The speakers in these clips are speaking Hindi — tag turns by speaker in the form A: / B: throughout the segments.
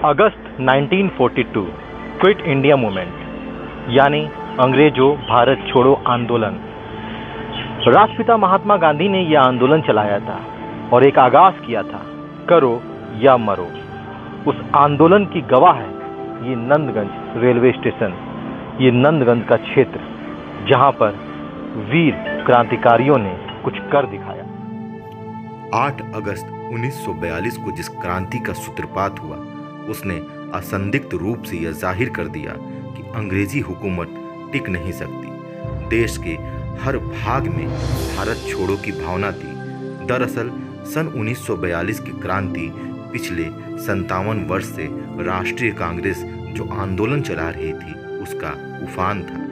A: अगस्त 1942 क्विट इंडिया मूवमेंट यानी अंग्रेजों भारत छोड़ो आंदोलन। राष्ट्रपिता महात्मा गांधी ने यह आंदोलन चलाया था और एक आगाज किया था, करो या मरो। उस आंदोलन की गवाह है ये नंदगंज रेलवे स्टेशन, ये नंदगंज का क्षेत्र जहां पर वीर क्रांतिकारियों ने कुछ कर दिखाया।
B: 8 अगस्त 1942 को जिस क्रांति का सूत्रपात हुआ उसने असंदिग्ध रूप से यह जाहिर कर दिया कि अंग्रेजी हुकूमत टिक नहीं सकती। देश के हर भाग में भारत छोड़ो की भावना थी। दरअसल सन 1942 की क्रांति पिछले 57 वर्ष से राष्ट्रीय कांग्रेस जो आंदोलन चला रही थी उसका उफान था।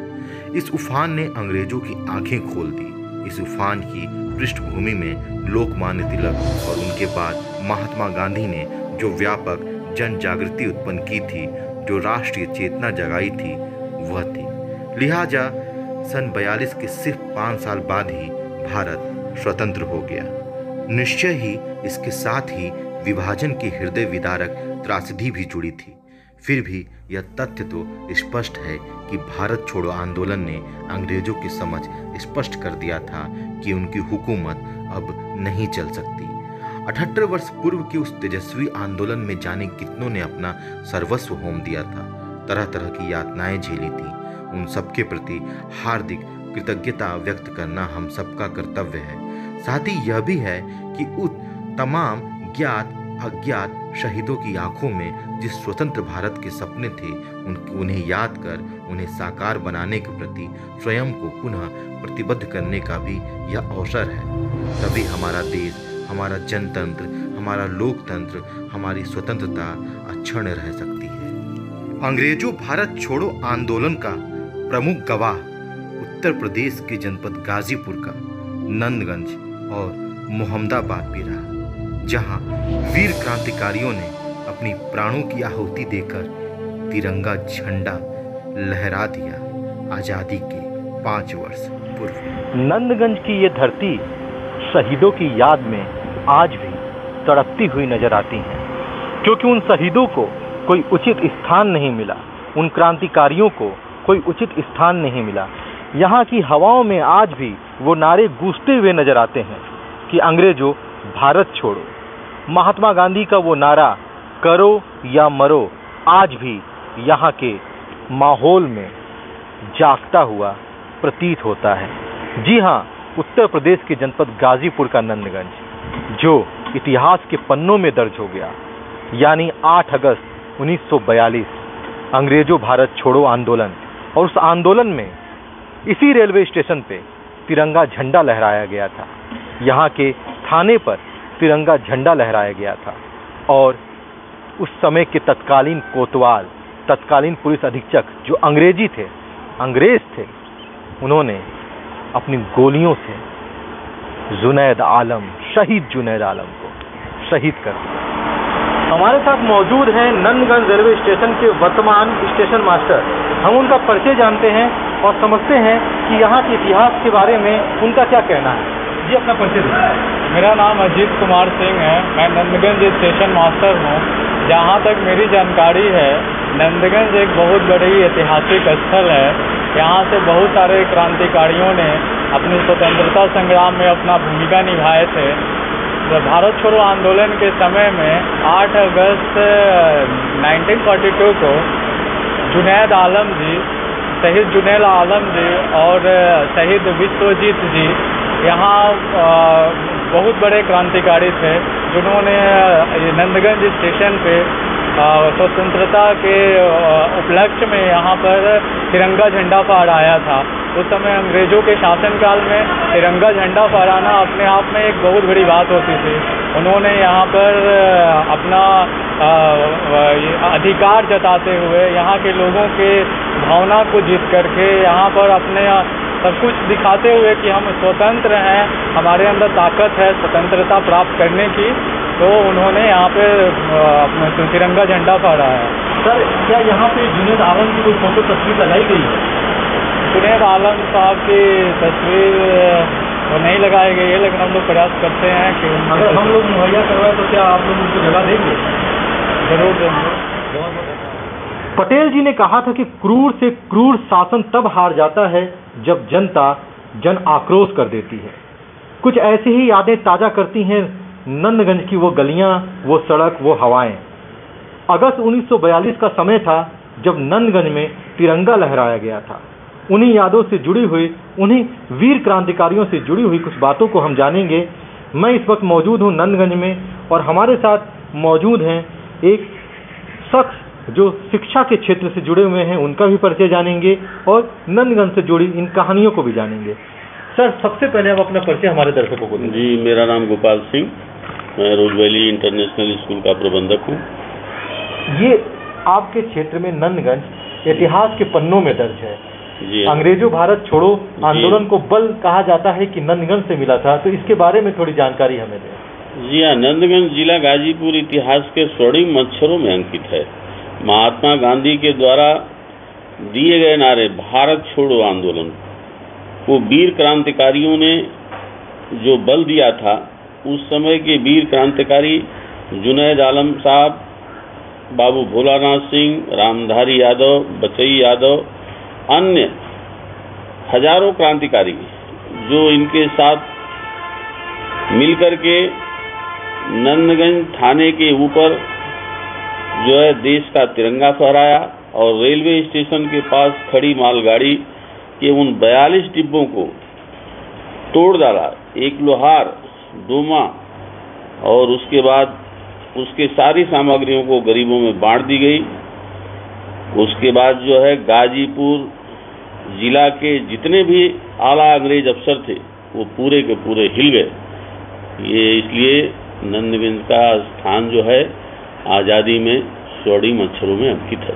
B: इस उफान ने अंग्रेजों की आंखें खोल दी। इस उफान की पृष्ठभूमि में लोकमान्य तिलक और उनके बाद महात्मा गांधी ने जो व्यापक जन जागृति उत्पन्न की थी, जो राष्ट्रीय चेतना जगाई थी, वह थी। लिहाजा सन 42 के सिर्फ 5 साल बाद ही भारत स्वतंत्र हो गया। निश्चय ही इसके साथ ही विभाजन की हृदय विदारक त्रासदी भी जुड़ी थी। फिर भी यह तथ्य तो स्पष्ट है कि भारत छोड़ो आंदोलन ने अंग्रेजों की समझ स्पष्ट कर दिया था कि उनकी हुकूमत अब नहीं चल सकती। 78 वर्ष पूर्व के उस तेजस्वी आंदोलन में जाने कितनों ने अपना सर्वस्व होम दिया था, तरह तरह की यातनाएं झेली थी। उन सबके प्रति हार्दिक कृतज्ञता व्यक्त करना हम सबका कर्तव्य है। साथ ही यह भी है कि उन तमाम ज्ञात अज्ञात शहीदों की आंखों में जिस स्वतंत्र भारत के सपने थे उन्हें याद कर उन्हें साकार बनाने के प्रति स्वयं को पुनः प्रतिबद्ध करने का भी यह अवसर है। तभी हमारा देश, हमारा जनतंत्र, हमारा लोकतंत्र, हमारी स्वतंत्रता अक्षुण्ण रह सकती है। अंग्रेजों भारत छोड़ो आंदोलन का प्रमुख गवाह उत्तर प्रदेश के जनपद गाजीपुर का नंदगंज और मोहम्मदाबाद भी रहा, जहां वीर क्रांतिकारियों ने अपनी प्राणों की आहुति देकर तिरंगा झंडा लहरा दिया आजादी के 5 वर्ष पूर्व।
A: नंदगंज की ये धरती शहीदों की याद में आज भी तड़पती हुई नजर आती है, क्योंकि उन शहीदों को कोई उचित स्थान नहीं मिला, उन क्रांतिकारियों को कोई उचित स्थान नहीं मिला। यहाँ की हवाओं में आज भी वो नारे गूंजते हुए नजर आते हैं कि अंग्रेजों भारत छोड़ो। महात्मा गांधी का वो नारा करो या मरो आज भी यहाँ के माहौल में जागता हुआ प्रतीत होता है। जी हाँ, उत्तर प्रदेश के जनपद गाजीपुर का नंदगंज जो इतिहास के पन्नों में दर्ज हो गया, यानी 8 अगस्त 1942 अंग्रेजों भारत छोड़ो आंदोलन। और उस आंदोलन में इसी रेलवे स्टेशन पे तिरंगा झंडा लहराया गया था। यहाँ के थाने पर तिरंगा झंडा लहराया गया था और उस समय के तत्कालीन कोतवाल, तत्कालीन पुलिस अधीक्षक जो अंग्रेज थे, उन्होंने अपनी गोलियों से शहीद जुनैद आलम को शहीद कर दिया। हमारे साथ मौजूद हैं नंदगंज रेलवे स्टेशन के वर्तमान स्टेशन मास्टर। हम उनका परिचय जानते हैं और समझते हैं कि यहाँ के इतिहास के बारे में उनका क्या कहना है। जी, अपना परिचय दीजिए।
C: मेरा नाम अजीत कुमार सिंह है। मैं नंदगंज स्टेशन मास्टर हूँ। जहाँ तक मेरी जानकारी है, नंदगंज एक बहुत बड़ी ऐतिहासिक स्थल है। यहाँ से बहुत सारे क्रांतिकारियों ने अपनी स्वतंत्रता संग्राम में अपना भूमिका निभाए थे। भारत छोड़ो आंदोलन के समय में 8 अगस्त 1942 को जुनैद आलम जी, शहीद जुनैद आलम जी और शहीद विश्वजीत जी यहाँ बहुत बड़े क्रांतिकारी थे, जिन्होंने नंदगंज स्टेशन पे स्वतंत्रता के उपलक्ष्य में यहाँ पर तिरंगा झंडा फहराया था। उस समय अंग्रेजों के शासनकाल में तिरंगा झंडा फहराना अपने आप में एक बहुत बड़ी बात होती थी। उन्होंने यहाँ पर अपना अधिकार जताते हुए यहाँ के लोगों के भावना को जीत करके यहाँ पर अपने सब कुछ दिखाते हुए कि हम स्वतंत्र हैं, हमारे अंदर ताकत है स्वतंत्रता प्राप्त करने की, तो उन्होंने यहाँ पे अपना तिरंगा झंडा फहराया।
A: सर, क्या यहाँ पे जुनैद आलम की कोई फोटो तस्वीर लगाई गई है?
C: जुनैद आलम साहब की तस्वीर तो नहीं लगाई गई है, लेकिन हम लोग प्रयास करते हैं कि
A: अगर हम लोग मुहैया करवाएं तो क्या आप लोग उनको जगह देंगे?
C: जरूर देंगे।
A: पटेल जी ने कहा था कि क्रूर से क्रूर शासन तब हार जाता है जब जनता जन आक्रोश कर देती है। कुछ ऐसी ही यादें ताजा करती हैं नंदगंज की वो गलियां, वो सड़क, वो हवाएं। अगस्त 1942 का समय था जब नंदगंज में तिरंगा लहराया गया था। उन्हीं यादों से जुड़ी हुई, उन्हीं वीर क्रांतिकारियों से जुड़ी हुई कुछ बातों को हम जानेंगे। मैं इस वक्त मौजूद हूं नंदगंज में और हमारे साथ मौजूद हैं एक शख्स जो शिक्षा के क्षेत्र से जुड़े हुए हैं, उनका भी परिचय जानेंगे और नंदगंज से जुड़ी इन कहानियों को भी जानेंगे। सर, सबसे पहले आप अपना परिचय हमारे दर्शकों को दें।
D: जी, मेरा नाम गोपाल सिंह, मैं रोज वैली इंटरनेशनल स्कूल का प्रबंधक हूँ।
A: ये आपके क्षेत्र में नंदगंज इतिहास के पन्नों में दर्ज है।
D: जी,
A: अंग्रेजों भारत छोड़ो आंदोलन को बल कहा जाता है कि नंदगंज से मिला था, तो इसके बारे में थोड़ी जानकारी हमें दें।
D: जी हाँ, नंदगंज जिला गाजीपुर इतिहास के स्वर्णिम अक्षरों में अंकित है। महात्मा गांधी के द्वारा दिए गए नारे भारत छोड़ो आंदोलन को वीर क्रांतिकारियों ने जो बल दिया था, उस समय के वीर क्रांतिकारी जुनैद आलम साहब, बाबू भोलानाथ सिंह, रामधारी यादव, बचई यादव, अन्य हजारों क्रांतिकारी जो इनके साथ मिलकर के नंदगंज थाने के ऊपर जो है देश का तिरंगा फहराया और रेलवे स्टेशन के पास खड़ी मालगाड़ी के उन 42 डिब्बों को तोड़ डाला। एक लोहार, डोमा और उसके बाद उसके सारी सामग्रियों को गरीबों में बांट दी गई। उसके बाद जो है गाजीपुर जिला के जितने भी आला अंग्रेज अफसर थे वो पूरे के पूरे हिल गए। ये इसलिए नंदगंज का स्थान जो है आज़ादी में स्वर्णिम अक्षरों में अंकित है।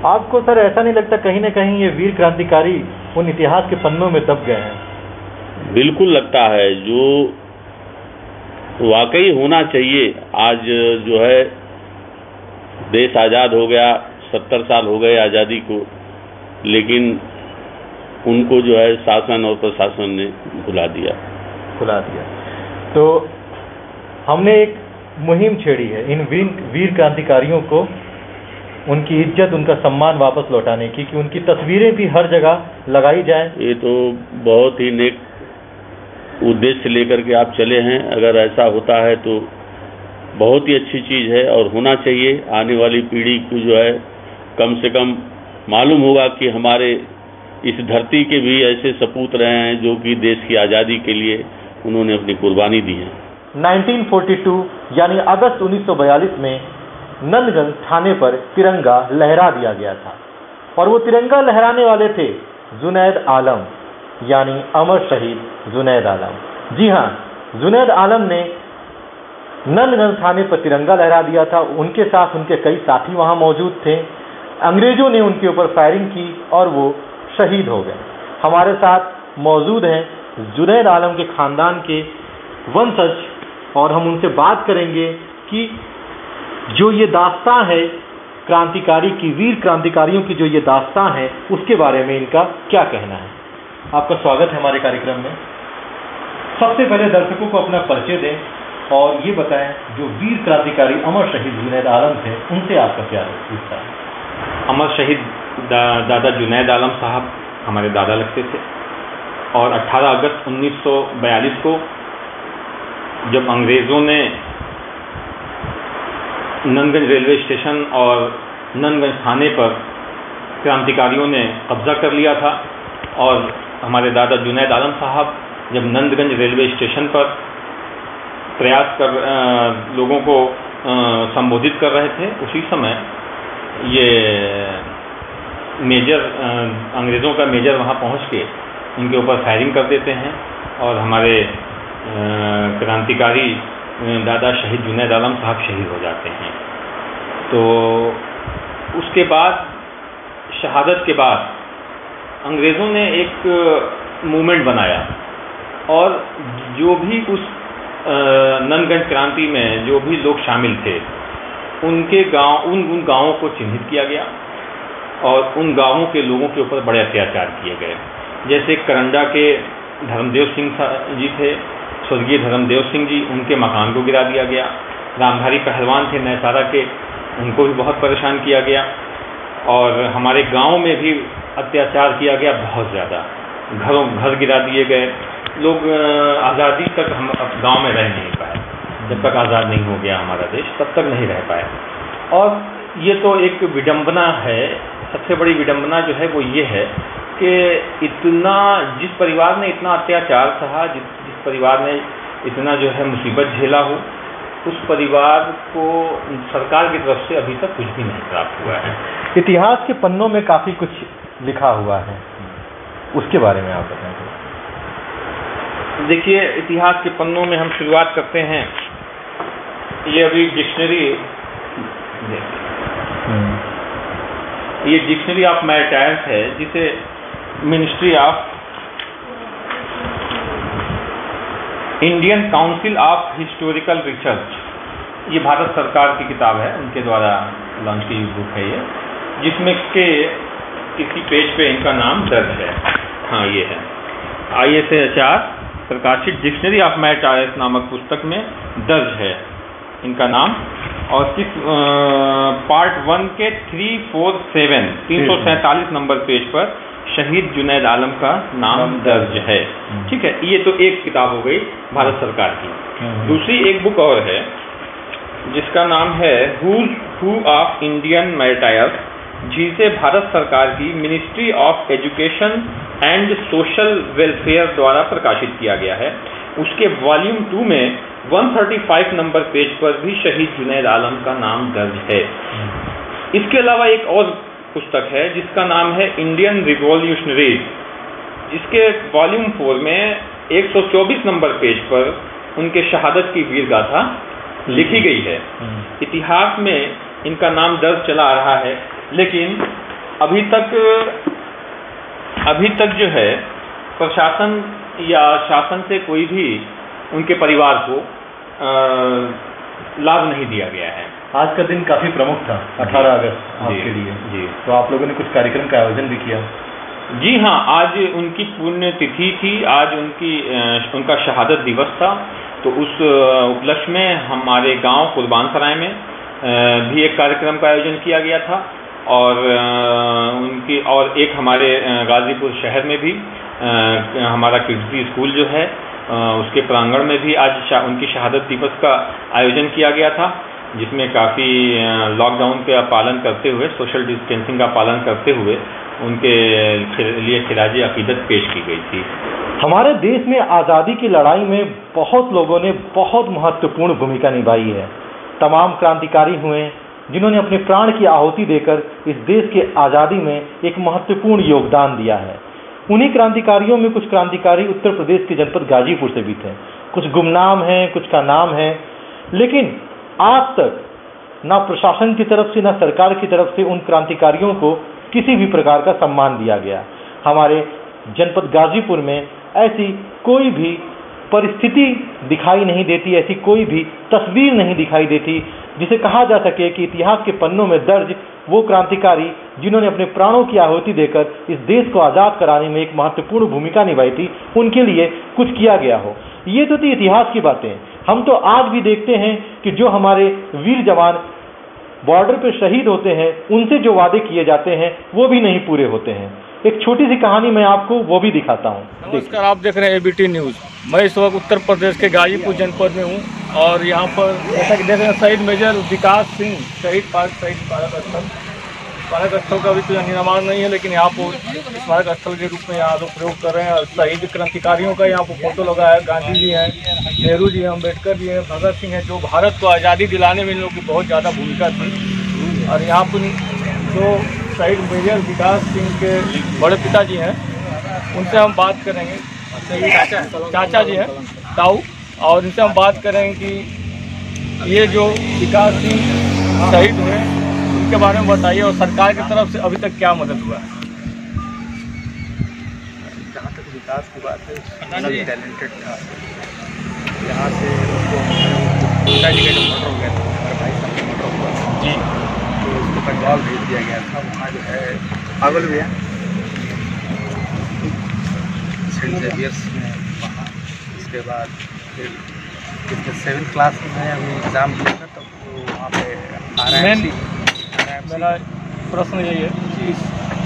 A: आपको सर ऐसा नहीं लगता कहीं न कहीं ये वीर क्रांतिकारी उन इतिहास के पन्नों में दब गए हैं?
D: बिल्कुल लगता है, जो वाकई होना चाहिए। आज जो है देश आज़ाद हो गया, 70 साल हो गए आज़ादी को, लेकिन उनको जो है शासन और प्रशासन ने भुला दिया।
A: तो हमने एक मुहिम छेड़ी है इन वीर क्रांतिकारियों को, उनकी इज्जत, उनका सम्मान वापस लौटाने की, कि उनकी तस्वीरें भी हर जगह लगाई जाए।
D: ये तो बहुत ही नेक उद्देश्य लेकर के आप चले हैं। अगर ऐसा होता है तो बहुत ही अच्छी चीज़ है और होना चाहिए। आने वाली पीढ़ी को जो है कम से कम मालूम होगा कि हमारे इस धरती के भी ऐसे सपूत रहे हैं जो कि देश की आज़ादी के लिए उन्होंने अपनी कुर्बानी दी है।
A: 1942 यानी अगस्त 1942 में नंदगंज थाने पर तिरंगा लहरा दिया गया था और वो तिरंगा लहराने वाले थे जुनैद आलम, यानी अमर शहीद जुनैद आलम। जी हाँ, जुनैद आलम ने नंदगंज थाने पर तिरंगा लहरा दिया था। उनके साथ उनके कई साथी वहां मौजूद थे। अंग्रेजों ने उनके ऊपर फायरिंग की और वो शहीद हो गए। हमारे साथ मौजूद हैं जुनैद आलम के खानदान के वंशज और हम उनसे बात करेंगे कि जो ये दास्तां है क्रांतिकारी की, वीर क्रांतिकारियों की जो ये दास्तां है, उसके बारे में इनका क्या कहना है। आपका स्वागत है हमारे कार्यक्रम में। सबसे पहले दर्शकों को अपना परिचय दें और ये बताएं जो वीर क्रांतिकारी अमर शहीद जुनैद आलम थे, उनसे आपका क्या रिश्ता है।
E: अमर शहीद दादा जुनैद आलम साहब हमारे दादा लगते थे और 18 अगस्त 1942 को जब अंग्रेज़ों ने नंदगंज रेलवे स्टेशन और नंदगंज थाने पर क्रांतिकारियों ने कब्जा कर लिया था और हमारे दादा जुनैद आलम साहब जब नंदगंज रेलवे स्टेशन पर प्रयास कर लोगों को संबोधित कर रहे थे, उसी समय ये मेजर अंग्रेज़ों का मेजर वहाँ पहुँच के उनके ऊपर फायरिंग कर देते हैं और हमारे क्रांतिकारी दादा शहीद जुनैद आलम साहब शहीद हो जाते हैं। तो उसके बाद शहादत के बाद अंग्रेज़ों ने एक मूवमेंट बनाया और जो भी उस नंदगंज क्रांति में जो भी लोग शामिल थे उनके गांव उन गांवों को चिन्हित किया गया और उन गांवों के लोगों के ऊपर बड़े अत्याचार किए गए। जैसे करंडा के धर्मदेव सिंह जी थे, स्वर्गीय धर्मदेव सिंह जी, उनके मकान को गिरा दिया गया। रामधारी पहलवान थे नैसारा के, उनको भी बहुत परेशान किया गया, और हमारे गांव में भी अत्याचार किया गया बहुत ज़्यादा। घर गिरा दिए गए, लोग आज़ादी तक हम अब गाँव में रह नहीं पाए। जब तक आज़ाद नहीं हो गया हमारा देश, तब तक नहीं रह पाए। और ये तो एक विडंबना है, सबसे बड़ी विडंबना जो है वो ये है कि इतना, जिस परिवार ने इतना अत्याचार सहा, जिस परिवार ने इतना जो है मुसीबत झेला हो, उस परिवार को सरकार की तरफ से अभी तक कुछ भी नहीं प्राप्त हुआ है।
A: इतिहास के पन्नों में काफ़ी कुछ लिखा हुआ है, उसके बारे में आप बताएं।
E: देखिए, इतिहास के पन्नों में हम शुरुआत करते हैं, ये अभी डिक्शनरी, ये डिक्शनरी ऑफ मैरिटायर्स है, जिसे ministry of Indian council of historical research, ये भारत सरकार की किताब है, उनके द्वारा लॉन्च की बुक है ये, जिसमें के किसी पेज पे इनका नाम दर्ज है। हाँ, ये है ISAHR प्रकाशित डिक्शनरी ऑफ मैरिटायर्स नामक पुस्तक में दर्ज है इनका नाम, और किस पार्ट 1 के 347 नंबर पेज पर शहीद जुनैद आलम का नाम दर्ज है। ठीक है, ये तो एक किताब हो गई भारत सरकार की। दूसरी एक बुक और है जिसका नाम है हू ऑफ इंडियन मैरिटायर्स, जिसे भारत सरकार की ministry of education and social welfare द्वारा प्रकाशित किया गया है। उसके वॉल्यूम 2 में 135 नंबर पेज पर भी शहीद जुनैद आलम का नाम दर्ज है। इसके अलावा एक और पुस्तक है जिसका नाम है इंडियन रिवॉल्यूशनरीज, जिसके वॉल्यूम 4 में 124 नंबर पेज पर उनके शहादत की वीर गाथा लिखी गई है। इतिहास में इनका नाम दर्ज चला आ रहा है, लेकिन अभी तक जो है प्रशासन या शासन से कोई भी उनके परिवार को लाभ नहीं दिया गया है।
A: आज का दिन काफ़ी प्रमुख था, 18 अगस्त आपके लिए।
E: जी,
A: तो आप लोगों ने कुछ कार्यक्रम का आयोजन भी किया?
E: जी हाँ, आज उनकी पुण्य तिथि थी, आज उनका शहादत दिवस था। तो उस उपलक्ष्य में हमारे गांव कुर्बानसराय में भी एक कार्यक्रम का आयोजन किया गया था, और एक हमारे गाजीपुर शहर में भी हमारा किड्स स्कूल जो है उसके प्रांगण में भी आज उनकी शहादत दिवस का आयोजन किया गया था, जिसमें काफ़ी लॉकडाउन का पालन करते हुए, सोशल डिस्टेंसिंग का पालन करते हुए उनके लिए खिराज अकीदत पेश की गई थी।
A: हमारे देश में आज़ादी की लड़ाई में बहुत लोगों ने बहुत महत्वपूर्ण भूमिका निभाई है। तमाम क्रांतिकारी हुए जिन्होंने अपने प्राण की आहुति देकर इस देश के आज़ादी में एक महत्वपूर्ण योगदान दिया है। उन्हीं क्रांतिकारियों में कुछ क्रांतिकारी उत्तर प्रदेश के जनपद गाजीपुर से भी थे। कुछ गुमनाम हैं, कुछ का नाम है, लेकिन आज तक ना प्रशासन की तरफ से ना सरकार की तरफ से उन क्रांतिकारियों को किसी भी प्रकार का सम्मान दिया गया। हमारे जनपद गाजीपुर में ऐसी कोई भी परिस्थिति दिखाई नहीं देती, ऐसी कोई भी तस्वीर नहीं दिखाई देती जिसे कहा जा सके कि इतिहास के पन्नों में दर्ज वो क्रांतिकारी जिन्होंने अपने प्राणों की आहुति देकर इस देश को आज़ाद कराने में एक महत्वपूर्ण भूमिका निभाई थी, उनके लिए कुछ किया गया हो। ये तो थी इतिहास की बातें। हम तो आज भी देखते हैं कि जो हमारे वीर जवान बॉर्डर पर शहीद होते हैं, उनसे जो वादे किए जाते हैं वो भी नहीं पूरे होते हैं। एक छोटी सी कहानी मैं आपको वो भी दिखाता हूँ।
C: नमस्कार, आप देख रहे हैं ABT न्यूज़। मैं इस वक्त उत्तर प्रदेश के गाजीपुर जनपद में हूँ, और यहाँ पर जैसा कि देख रहे हैं शहीद मेजर विकास सिंह शहीद पार्क स्थल का भी तो निर्माण नहीं है, लेकिन यहाँ पर स्मारक स्थल के रूप में यहाँ लोग प्रयोग कर रहे हैं। और शहीद क्रांतिकारियों का यहाँ पर फोटो लगा है। गांधी जी हैं, नेहरू जी हैं, अम्बेडकर जी हैं, भगत सिंह हैं, जो भारत को आज़ादी दिलाने में इन लोगों की बहुत ज़्यादा भूमिका थी। और यहाँ पर जो शहीद मेजर विकास सिंह के बड़े पिताजी हैं, उनसे हम बात करेंगे। चाचा जी हैं, ताऊ, और इनसे हम बात करेंगे कि ये जो विकास सिंह शहीद हुए उनके बारे में बताइए, और सरकार की तरफ से अभी तक क्या मदद हुआ है।
F: जहाँ तक विकास की बात है, टैलेंटेड था। यहाँ से उसको मर्डर हो गया था, हमारे भाई साहब का मर्डर हुआ जी, तो उसको बंगाल भेज दिया गया था। वहाँ जो है पागल हुआ सेंट जेवियर्स में वहाँ। उसके बाद फिर 7th क्लास में अभी एग्ज़ाम दिया था, तब तो वहाँ पे RIMC टीएमसी।
C: मेरा प्रश्न यही है कि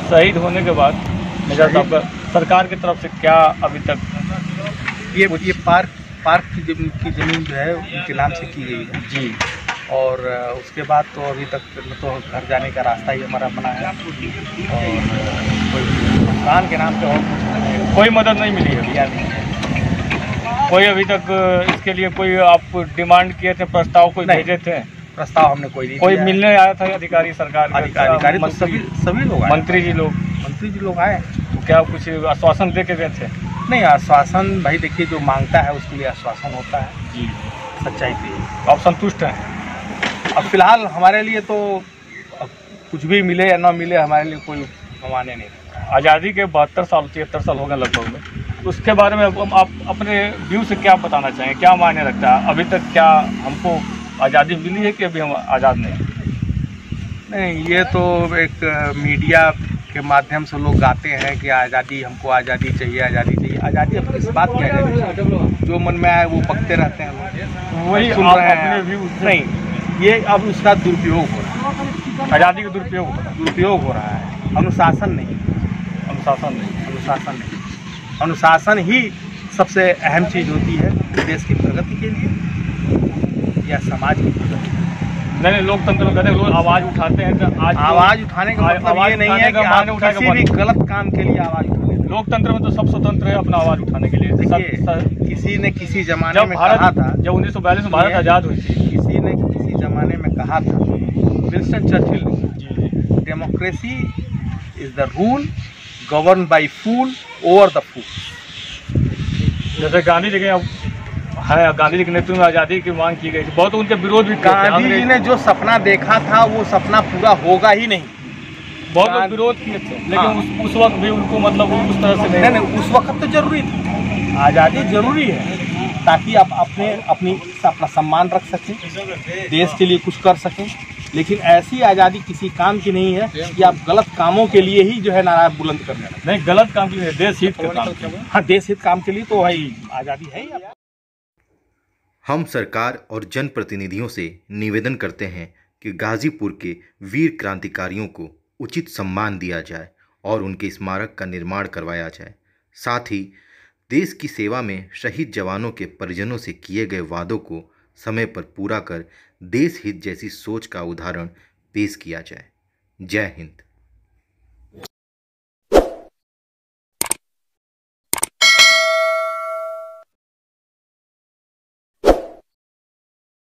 C: शहीद होने के बाद मेजर साहब का सरकार की तरफ से क्या अभी तक
F: ये पार्क की ज़मीन जो है उनके नाम से की गई है
C: जी,
F: और उसके बाद तो अभी तक तो घर जाने का रास्ता ही हमारा बना है, और कोई मकान के नाम पे और कुछ नहीं,
C: कोई मदद नहीं मिली है
F: दिया नहीं है।
C: कोई अभी तक इसके लिए कोई आप डिमांड किए थे, प्रस्ताव कोई
F: नहीं।
C: भेजे थे?
F: प्रस्ताव हमने कोई नहीं
C: कोई
F: दिया है।
C: मिलने आया था अधिकारी सरकार के?
F: अधिकारी तो सभी लोग आए,
C: मंत्री जी लोग
F: आए।
C: तो क्या कुछ आश्वासन दे के गए थे?
F: नहीं, आश्वासन भाई देखिए, जो मांगता है उसके लिए आश्वासन होता है
C: जी,
F: सच्चाई के लिए।
C: तो आप संतुष्ट हैं?
F: अब फिलहाल हमारे लिए तो अब कुछ भी मिले या ना मिले हमारे लिए कोई माने नहीं।
C: आज़ादी के 72 साल 73 साल हो गए लगभग में, उसके बारे में आप अपने व्यू से क्या बताना चाहेंगे, क्या मायने रखता है? अभी तक क्या हमको आज़ादी मिली है कि अभी हम आज़ाद नहीं?
F: ये तो एक मीडिया के माध्यम से लोग गाते हैं कि आज़ादी, हमको आज़ादी चाहिए, आज़ादी चाहिए। आज़ादी अब किस बात की आज़ादी? जो मन में आए वो बकते रहते हैं,
C: वही
F: सुन
C: आप
F: रहे
C: अपने
F: हैं।
C: व्यू
F: नहीं, ये अब उसका दुरुपयोग हो रहा है,
C: आज़ादी का दुरुपयोग
F: हो रहा है। अनुशासन नहीं, अनुशासन ही सबसे अहम चीज़ होती है देश की प्रगति के लिए या समाज की प्रगति।
C: नहीं, लोकतंत्र में कहते हैं लोग आवाज़ उठाते हैं, तो
F: आवाज़ उठाने का मतलब ये नहीं है कि आप किसी भी गलत काम के लिए आवाज़ उठाने।
C: लोकतंत्र में तो सब स्वतंत्र है अपना आवाज़ उठाने के लिए।
F: देखिए, किसी ने किसी जमाने में कहा था,
C: जब 1942 में भारत आज़ाद हुई थी,
F: किसी ने किसी जमाने में कहा था, विंस्टन चर्चिल ने, democracy is the rule govern by fool over the fool.
C: जैसे गांधी जी के गांधी जी के नेतृत्व में आज़ादी की मांग की गई थी, बहुत उनके विरोध भी।
F: गांधी जी ने जो सपना देखा था वो सपना पूरा होगा ही नहीं।
C: बहुत लोग विरोध किए थे, लेकिन उस वक्त भी उनको मतलब उस तरह से
F: नहीं, उस वक्त तो जरूरी था, आज़ादी जरूरी है ताकि आप अपना सम्मान रख सकें, देश के लिए कुछ कर सकें। लेकिन ऐसी आज़ादी किसी काम की नहीं है कि आप गलत कामों के लिए ही जो है नारा बुलंद करने लगे।
C: नहीं, गलत काम के लिए, देश हित के काम के लिए।
F: हाँ, देश हित काम के लिए तो भाई आज़ादी है ही।
B: हम सरकार और जनप्रतिनिधियों से निवेदन करते हैं कि गाजीपुर के वीर क्रांतिकारियों को उचित सम्मान दिया जाए और उनके स्मारक का निर्माण करवाया जाए। साथ ही देश की सेवा में शहीद जवानों के परिजनों से किए गए वादों को समय पर पूरा कर देश हित जैसी सोच का उदाहरण पेश किया जाए। जय हिंद।